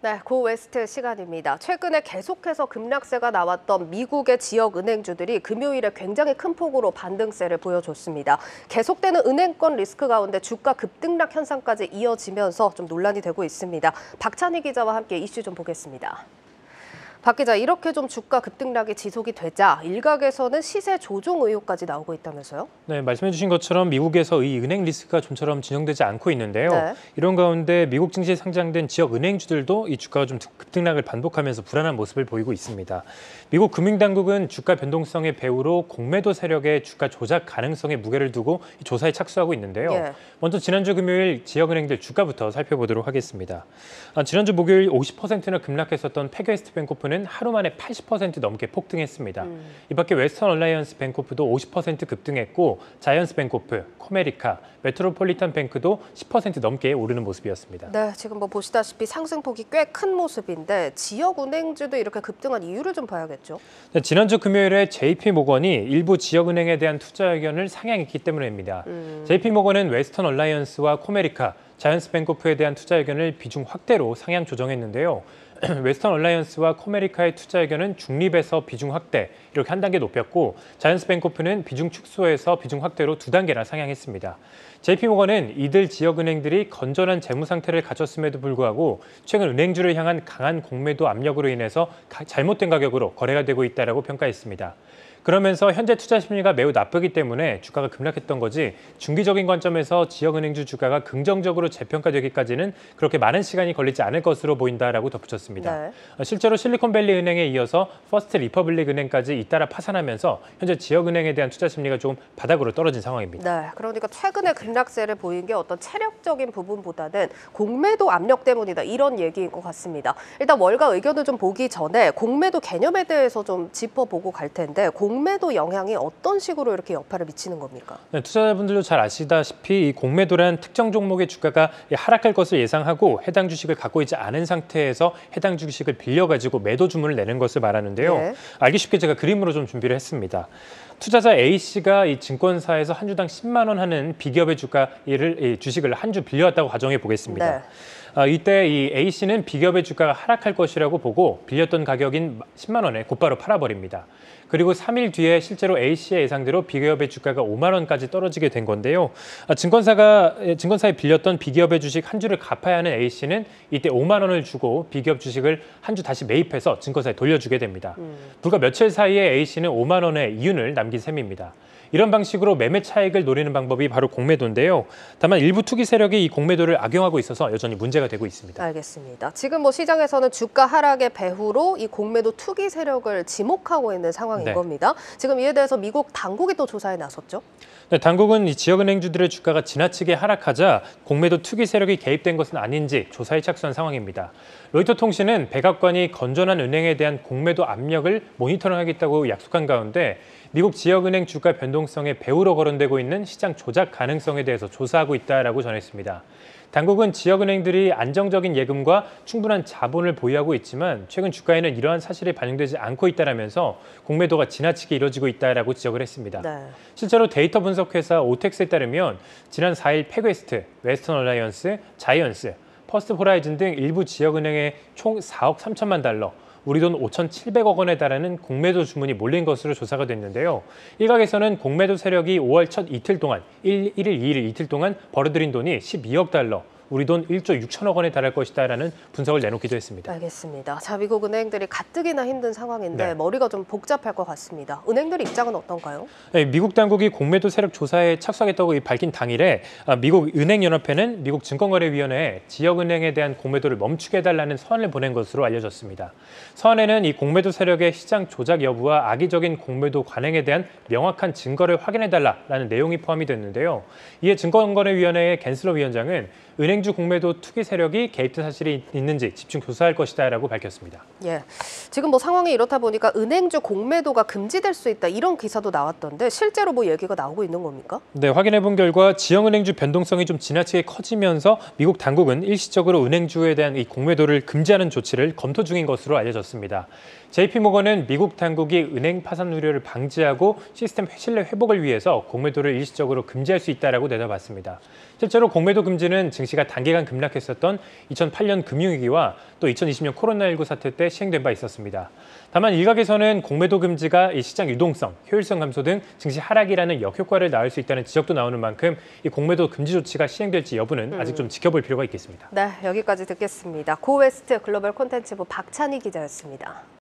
네, 고웨스트 시간입니다. 최근에 계속해서 급락세가 나왔던 미국의 지역 은행주들이 금요일에 굉장히 큰 폭으로 반등세를 보여줬습니다. 계속되는 은행권 리스크 가운데 주가 급등락 현상까지 이어지면서 좀 논란이 되고 있습니다. 박찬희 기자와 함께 이슈 좀 보겠습니다. 박 기자, 이렇게 좀 주가 급등락이 지속이 되자 일각에서는 시세 조종 의혹까지 나오고 있다면서요? 네, 말씀해 주신 것처럼 미국에서 이 은행 리스크가 좀처럼 진정되지 않고 있는데요. 네. 이런 가운데 미국 증시에 상장된 지역 은행주들도 이 주가가 좀 급등락을 반복하면서 불안한 모습을 보이고 있습니다. 미국 금융당국은 주가 변동성의 배후로 공매도 세력의 주가 조작 가능성에 무게를 두고 이 조사에 착수하고 있는데요. 예. 먼저 지난주 금요일 지역 은행들 주가부터 살펴보도록 하겠습니다. 지난주 목요일 50%나 급락했었던 패괴스트 뱅코프는 하루 만에 80% 넘게 폭등했습니다. 이 밖에 웨스턴 얼라이언스 뱅코프도 50% 급등했고 자이언스 뱅코프, 코메리카, 메트로폴리탄 뱅크도 10% 넘게 오르는 모습이었습니다. 네, 지금 보시다시피 상승폭이 꽤 큰 모습인데 지역 은행주도 이렇게 급등한 이유를 좀 봐야겠죠. 네, 지난주 금요일에 JP모건이 일부 지역 은행에 대한 투자 의견을 상향했기 때문입니다. JP모건은 웨스턴 얼라이언스와 코메리카, 자이언스 뱅코프에 대한 투자 의견을 비중 확대로 상향 조정했는데요. 웨스턴 얼라이언스와 코메리카의 투자 의견은 중립에서 비중 확대 이렇게 한 단계 높였고 자이언스 뱅코프는 비중 축소에서 비중 확대로 2단계나 상향했습니다. JP모건은 이들 지역은행들이 건전한 재무 상태를 갖췄음에도 불구하고 최근 은행주를 향한 강한 공매도 압력으로 인해서 잘못된 가격으로 거래가 되고 있다고 평가했습니다. 그러면서 현재 투자 심리가 매우 나쁘기 때문에 주가가 급락했던 거지 중기적인 관점에서 지역은행주 주가가 긍정적으로 재평가되기까지는 그렇게 많은 시간이 걸리지 않을 것으로 보인다라고 덧붙였습니다. 네. 실제로 실리콘밸리 은행에 이어서 퍼스트 리퍼블릭 은행까지 잇따라 파산하면서 현재 지역은행에 대한 투자 심리가 좀 바닥으로 떨어진 상황입니다. 네, 그러니까 최근에 급락세를 보인 게 어떤 체력적인 부분보다는 공매도 압력 때문이다 이런 얘기인 것 같습니다. 일단 월가 의견을 좀 보기 전에 공매도 개념에 대해서 좀 짚어보고 갈 텐데 공매도 영향이 어떤 식으로 이렇게 여파를 미치는 겁니까? 네, 투자자분들도 잘 아시다시피 이 공매도란 특정 종목의 주가가 하락할 것을 예상하고 해당 주식을 갖고 있지 않은 상태에서 해당 주식을 빌려가지고 매도 주문을 내는 것을 말하는데요. 네. 알기 쉽게 제가 그림으로 좀 준비를 했습니다. 투자자 A씨가 이 증권사에서 한 주당 10만 원 하는 비기업의 주식을 한 주 빌려왔다고 가정해 보겠습니다. 네. 이때 이 A씨는 비기업의 주가가 하락할 것이라고 보고 빌렸던 가격인 10만 원에 곧바로 팔아버립니다. 그리고 3일 뒤에 실제로 A씨의 예상대로 비기업의 주가가 5만 원까지 떨어지게 된 건데요. 증권사에 빌렸던 비기업의 주식 한 주를 갚아야 하는 A씨는 이때 5만 원을 주고 비기업 주식을 한 주 다시 매입해서 증권사에 돌려주게 됩니다. 불과 며칠 사이에 A씨는 5만 원의 이윤을 남긴 셈입니다. 이런 방식으로 매매 차익을 노리는 방법이 바로 공매도인데요. 다만 일부 투기 세력이 이 공매도를 악용하고 있어서 여전히 문제가 되고 있습니다. 알겠습니다. 지금 시장에서는 주가 하락의 배후로 이 공매도 투기 세력을 지목하고 있는 상황인 네. 겁니다. 지금 이에 대해서 미국 당국이 또 조사에 나섰죠? 네, 당국은 이 지역은행주들의 주가가 지나치게 하락하자 공매도 투기 세력이 개입된 것은 아닌지 조사에 착수한 상황입니다. 로이터 통신은 백악관이 건전한 은행에 대한 공매도 압력을 모니터링하겠다고 약속한 가운데 미국 지역은행 주가 변동성의 배후로 거론되고 있는 시장 조작 가능성에 대해서 조사하고 있다라고 전했습니다. 당국은 지역은행들이 안정적인 예금과 충분한 자본을 보유하고 있지만 최근 주가에는 이러한 사실이 반영되지 않고 있다라면서 공매도가 지나치게 이뤄지고 있다라고 지적을 했습니다. 네. 실제로 데이터 분석회사 오텍스에 따르면 지난 4일 패괴스트, 웨스턴 얼라이언스, 자이언스, 퍼스트 호라이즌 등 일부 지역은행에 총 4억 3천만 달러, 우리 돈 5,700억 원에 달하는 공매도 주문이 몰린 것으로 조사가 됐는데요. 일각에서는 공매도 세력이 5월 첫 이틀 동안 1일, 2일 이틀 동안 벌어들인 돈이 12억 달러, 우리 돈 1조 6천억 원에 달할 것이다라는 분석을 내놓기도 했습니다. 알겠습니다. 자, 미국 은행들이 가뜩이나 힘든 상황인데 네. 머리가 좀 복잡할 것 같습니다. 은행들 입장은 어떤가요? 네, 미국 당국이 공매도 세력 조사에 착수하겠다고 밝힌 당일에 미국 은행연합회는 미국 증권거래위원회에 지역은행에 대한 공매도를 멈추게 해달라는 서한을 보낸 것으로 알려졌습니다. 서한에는 이 공매도 세력의 시장 조작 여부와 악의적인 공매도 관행에 대한 명확한 증거를 확인해달라는 내용이 포함이 됐는데요. 이에 증권거래위원회의 갠슬러 위원장은 은행주 공매도 투기 세력이 개입된 사실이 있는지 집중 조사할 것이다라고 밝혔습니다. 예, 지금 상황이 이렇다 보니까 은행주 공매도가 금지될 수 있다 이런 기사도 나왔던데 실제로 얘기가 나오고 있는 겁니까? 네, 확인해본 결과 지역은행주 변동성이 좀 지나치게 커지면서 미국 당국은 일시적으로 은행주에 대한 이 공매도를 금지하는 조치를 검토 중인 것으로 알려졌습니다. JP모건은 미국 당국이 은행 파산 우려를 방지하고 시스템 신뢰 회복을 위해서 공매도를 일시적으로 금지할 수 있다라고 내다봤습니다. 실제로 공매도 금지는 증시가 단기간 급락했었던 2008년 금융위기와 또 2020년 코로나19 사태 때 시행된 바 있었습니다. 다만 일각에서는 공매도 금지가 이 시장 유동성, 효율성 감소 등 증시 하락이라는 역효과를 낳을 수 있다는 지적도 나오는 만큼 이 공매도 금지 조치가 시행될지 여부는 아직 좀 지켜볼 필요가 있겠습니다. 네, 여기까지 듣겠습니다. 고웨스트 글로벌 콘텐츠부 박찬희 기자였습니다.